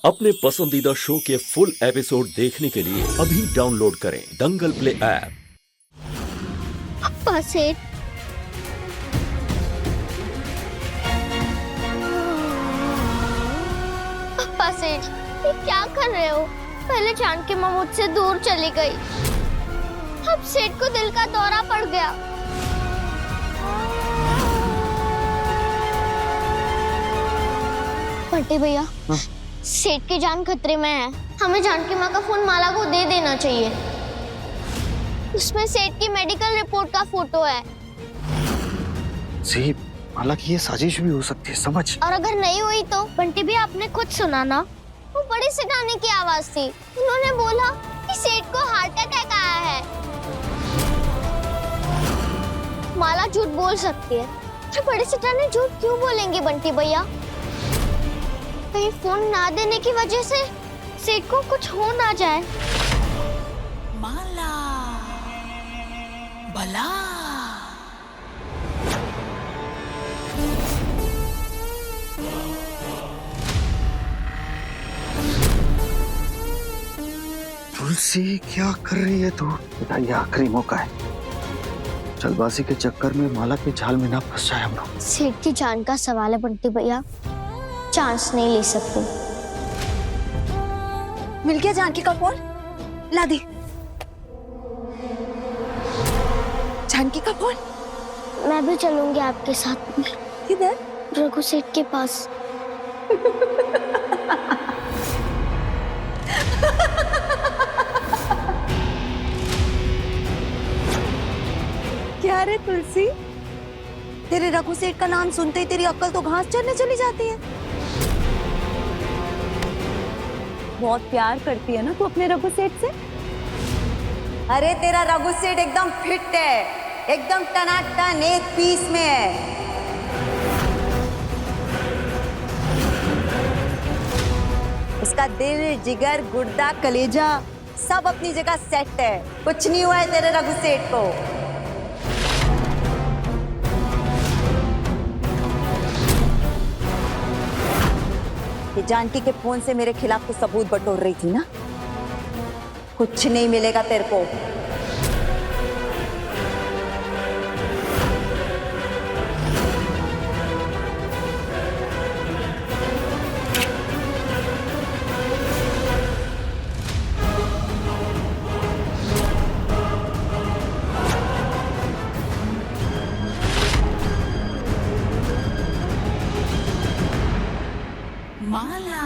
अपने पसंदीदा शो के फुल एपिसोड देखने के लिए अभी डाउनलोड करें दंगल प्ले ऐप। अप्पा सेठ, अप्पा सेठ, ये क्या कर रहे हो? पहले जानकी माँ मुझसे दूर चली गई, अब सेठ को दिल का दौरा पड़ गया। बंटी भैया, सेठ की जान खतरे में है। हमें जानकी माँ का फोन माला को दे देना चाहिए। उसमें सेठ की मेडिकल रिपोर्ट का फोटो है। जी, हालांकि ये साजिश भी हो सकती है, समझ। और अगर नहीं हुई तो? बंटी भी आपने खुद सुना ना, वो बड़ी सिटाने की आवाज थी। उन्होंने बोला कि सेठ को हार्ट अटैक आया है। माला झूठ बोल सकती है, तो बड़े सिटाने झूठ क्यों बोलेंगे बंटी भैया? कहीं फोन ना देने की वजह से सेठ को कुछ हो ना जाए। माला भला तुलसी, क्या कर रही है तू? बेटा, ये आखिरी मौका है। जल्दबाजी के चक्कर में माला के जाल में ना फंस जाए हम लोग। सेठ की जान का सवाल है बंटी भैया, चांस नहीं ले सकते। मिल गया जानकी का फोन, ला दी। जानकी का फोन। मैं भी चलूंगी आपके साथ। किधर? रघु सेठ के पास। क्या रे तुलसी, तेरे रघु सेठ का नाम सुनते ही तेरी अक्ल तो घास चढ़ने चली जाती है। बहुत प्यार करती है ना तू अपने रघु सेठ से? अरे तेरा रघु सेठ एकदम फिट है, एकदम टनाटन, एक पीस में है। उसका दिल, जिगर, गुर्दा, कलेजा सब अपनी जगह सेट है। कुछ नहीं हुआ है तेरे रघु सेठ को। ये जानकी के फोन से मेरे खिलाफ तो सबूत बटोर रही थी ना, कुछ नहीं मिलेगा तेरे को। माला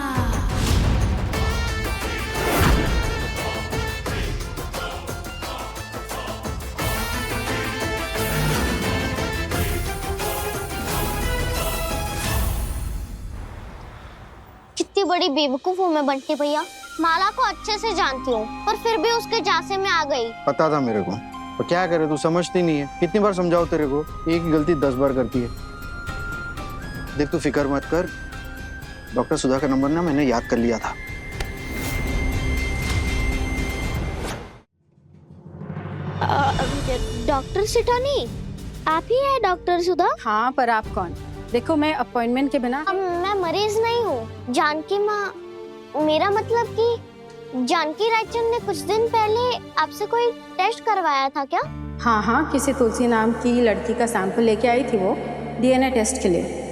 कितनी बड़ी बेवकूफ हूँ मैं बंटी भैया। माला को अच्छे से जानती हूँ, पर फिर भी उसके झांसे में आ गई। पता था मेरे को, पर क्या करे, तू समझती नहीं है। कितनी बार समझाओ तेरे को, एक ही गलती 10 बार करती है। देख, तू फिक्र मत कर, डॉक्टर सुधा का नंबर ना मैंने याद कर लिया था। डॉक्टर सिटानी, आप ही है डॉक्टर सुधा? हाँ, पर आप कौन? देखो, मैं अपॉइंटमेंट के बिना। मैं मरीज नहीं हूँ, जानकी माँ। मेरा मतलब कि जानकी रायचंद ने कुछ दिन पहले आपसे कोई टेस्ट करवाया था क्या? हाँ हाँ, किसी तुलसी नाम की लड़की का सैंपल लेके आई थी वो, डीएनए टेस्ट के लिए।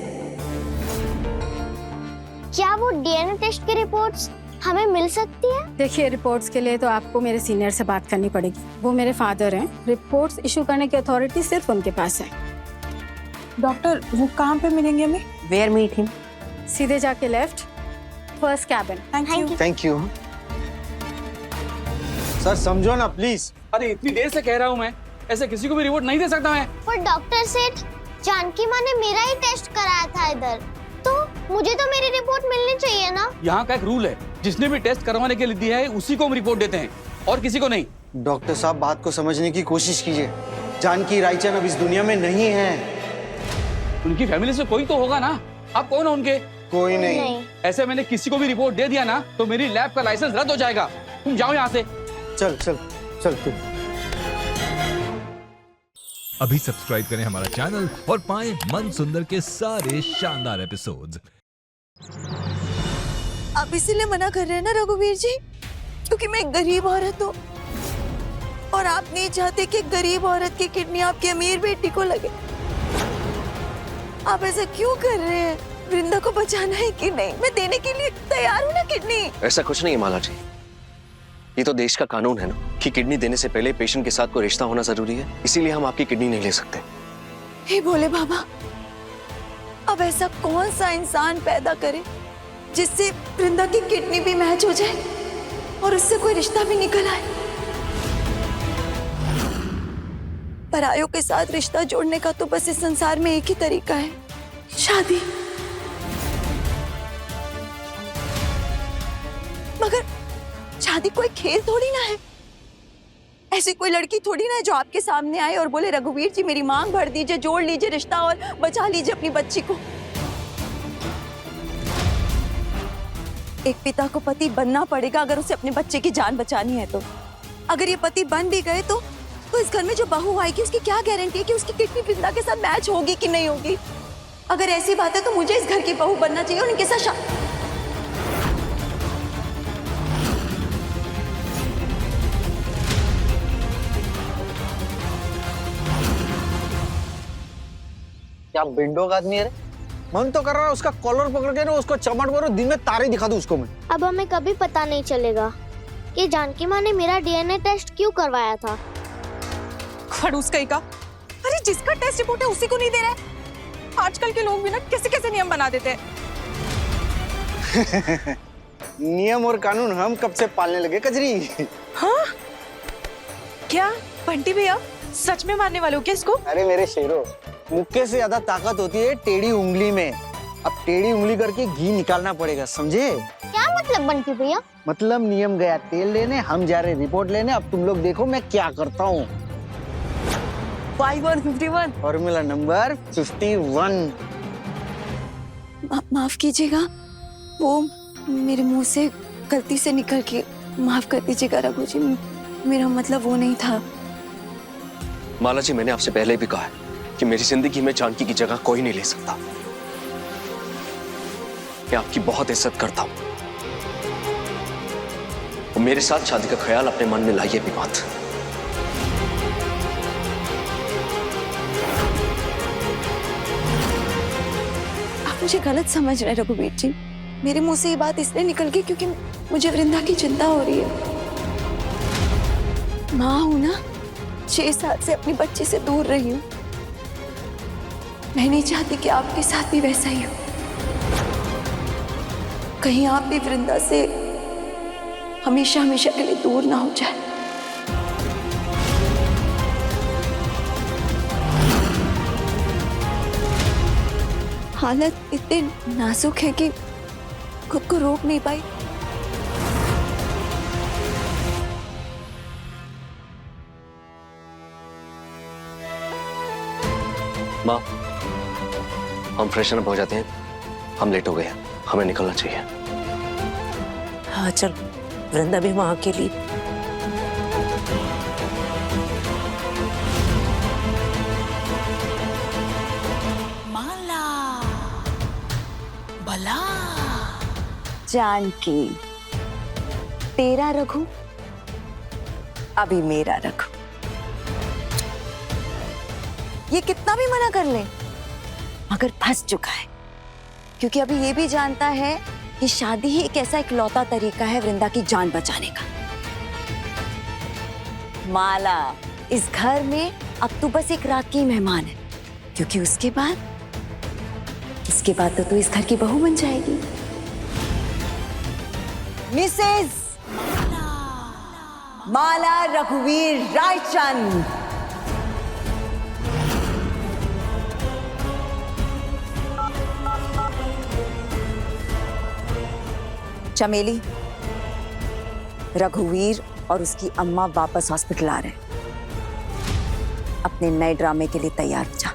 क्या वो डीएनए टेस्ट की रिपोर्ट्स हमें मिल सकती है? देखिए, रिपोर्ट्स के लिए तो आपको मेरे सीनियर से बात करनी पड़ेगी। वो मेरे फादर हैं। रिपोर्ट्स इशू करने की अथॉरिटी सिर्फ उनके पास है। डॉक्टर, वो कहाँ पे मिलेंगे हमें? Where meet him? सीधे जाके left, first cabin. Thank you. Sir समझो ना प्लीज। अरे इतनी देर से कह रहा हूँ मैं, ऐसे किसी को भी रिपोर्ट नहीं दे सकता मैं। पर डॉक्टर सेठ, जानकी माँ ने मेरा ही टेस्ट कराया था इधर, तो मुझे तो मेरी रिपोर्ट मिलनी चाहिए ना। यहाँ का एक रूल है, जिसने भी टेस्ट करवाने के लिए दिया है उसी को हम रिपोर्ट देते हैं और किसी को नहीं। डॉक्टर साहब, बात को समझने की कोशिश कीजिए। जानकी रायचंद अब इस दुनिया में नहीं है। उनकी फैमिली से कोई तो होगा ना। आप कौन हो उनके? कोई नहीं। ऐसे मैंने किसी को भी रिपोर्ट दे दिया ना तो मेरी लैब का लाइसेंस रद्द हो जाएगा। तुम जाओ यहाँ से। चल चल चल तू। अभी सब्सक्राइब करें हमारा चैनल और पाएं मन सुंदर के सारे शानदार एपिसोड्स। आप इसीलिए मना कर रहे हैं ना रघुवीर जी, क्योंकि मैं एक गरीब औरत हूँ और आप नहीं चाहते कि गरीब औरत की किडनी आपकी अमीर बेटी को लगे। आप ऐसा क्यों कर रहे हैं? वृंदा को बचाना है कि नहीं? मैं देने के लिए तैयार हूँ ना किडनी। ऐसा कुछ नहीं है माला जी, ये तो देश का कानून है ना कि किडनी देने से पहले पेशेंट के साथ कोई रिश्ता होना जरूरी है, इसीलिए हम आपकी किडनी नहीं ले सकते। हे भोले बाबा, अब ऐसा कौन सा इंसान पैदा करे जिससे वृंदा की किडनी भी मैच हो जाए और उससे कोई रिश्ता भी निकल आए। परायों के साथ रिश्ता जोड़ने का तो बस इस संसार में एक ही तरीका है, शादी। मगर शादी कोई खेल थोड़ी ना है। ऐसी कोई लड़की थोड़ी ना है जो आपके सामने आए और बोले रघुवीर जी मेरी मांग भर दीजिए, जोड़ लीजिए रिश्ता और बचा लीजिए अपनी बच्ची को। एक पिता को पति बनना पड़ेगा अगर उसे अपने बच्चे की जान बचानी है तो। अगर ये पति बन भी गए तो इस घर में जो बहू आएगी उसकी क्या गारंटी है कि उसकी किडनी वृंदा के साथ मैच होगी कि नहीं होगी? अगर ऐसी बात है तो मुझे इस घर की बहू बनना चाहिए और उनके साथ क्या बिंडो का आदमी है रे? मन तो कर रहा है उसका कॉलर पकड़ के ना उसको चमट मारो, दिन में तारे दिखा दूं उसको मैं। अब हमें कभी पता नहीं चलेगा कि जानकी माँ ने मेरा डीएनए टेस्ट क्यों करवाया था। खड़ूस कहीं का। अरे जिसका टेस्ट रिपोर्ट है उसी को नहीं दे रहा है। आजकल के लोग भी ना कैसे कैसे नियम बना देते हैं। नियम और कानून हम कब से पालने लगे कजरी? हाँ? क्या बंटी भैया सच में मारने वाले हो क्या इसको? अरे मेरे शेरों, मुक्के से ज्यादा ताकत होती है टेढ़ी उंगली में। अब टेढ़ी उंगली करके घी निकालना पड़ेगा, समझे? क्या मतलब बंटी भैया? मतलब नियम गया तेल लेने, हम जा रहे रिपोर्ट लेने। अब तुम लोग देखो मैं क्या करता हूँ। 5151 फॉर्मूला नंबर 51। माफ कीजिएगा, वो मेरे मुंह से गलती से निकल के, माफ कर दीजिएगा रघु जी, मेरा मतलब वो नहीं था। माला जी, मैंने आपसे पहले भी कहा है कि मेरी जिंदगी में जानकी की जगह कोई नहीं ले सकता। मैं आपकी बहुत इज्जत करता हूं और मेरे साथ शादी का ख्याल अपने मन में लाइए भी मत। आप मुझे गलत समझ रहे हैं रघुवीर जी। मेरे मुंह से ये बात इसलिए निकल गई क्योंकि मुझे वृंदा की चिंता हो रही है। माँ हूं ना, 6 साल से अपनी बच्ची से दूर रही हूँ। मैं नहीं चाहती कि आपके साथ भी वैसा ही हो। कहीं आप भी वृंदा से हमेशा हमेशा के लिए दूर ना हो जाए। हालत इतने नाजुक है कि खुद को रोक नहीं पाई। माँ, हम फ्रेशन अप हो जाते हैं, हम लेट हो गए हैं, हमें निकलना चाहिए। हाँ चल, वृंदा भी वहां के लिए। माला भला जानकी, तेरा रघु अभी मेरा रघु। ये कितना भी मना कर ले मगर फंस चुका है, क्योंकि अभी ये भी जानता है कि शादी ही एक ऐसा इकलौता तरीका है वृंदा की जान बचाने का। माला, इस घर में अब तू बस एक रात की मेहमान है, क्योंकि इसके बाद तो तू इस घर की बहू बन जाएगी। मिसेस माला रघुवीर रायचंद। चमेली, रघुवीर और उसकी अम्मा वापस हॉस्पिटल आ रहे हैं। अपने नए ड्रामे के लिए तैयार हो जा।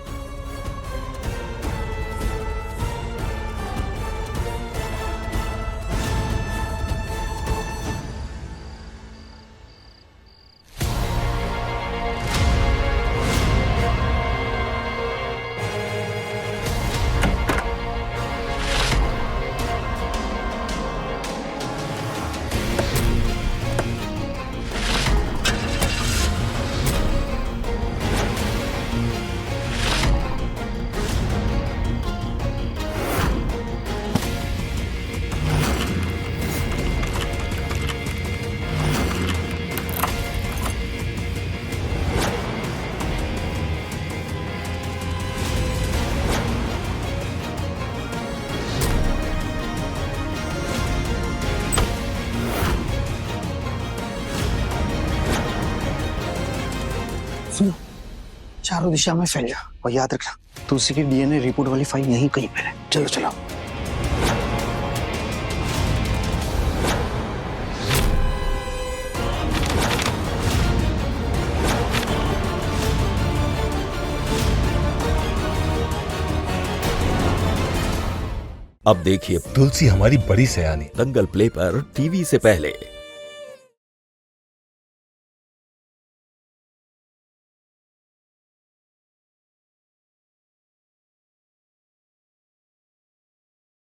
सुनो, चारों दिशा में फैल जा और याद रखना तुलसी की डीएनए रिपोर्ट वाली फाइल यहीं कहीं पर है। चलो चलो। अब देखिए तुलसी हमारी बड़ी सयानी। दंगल प्ले पर टीवी से पहले।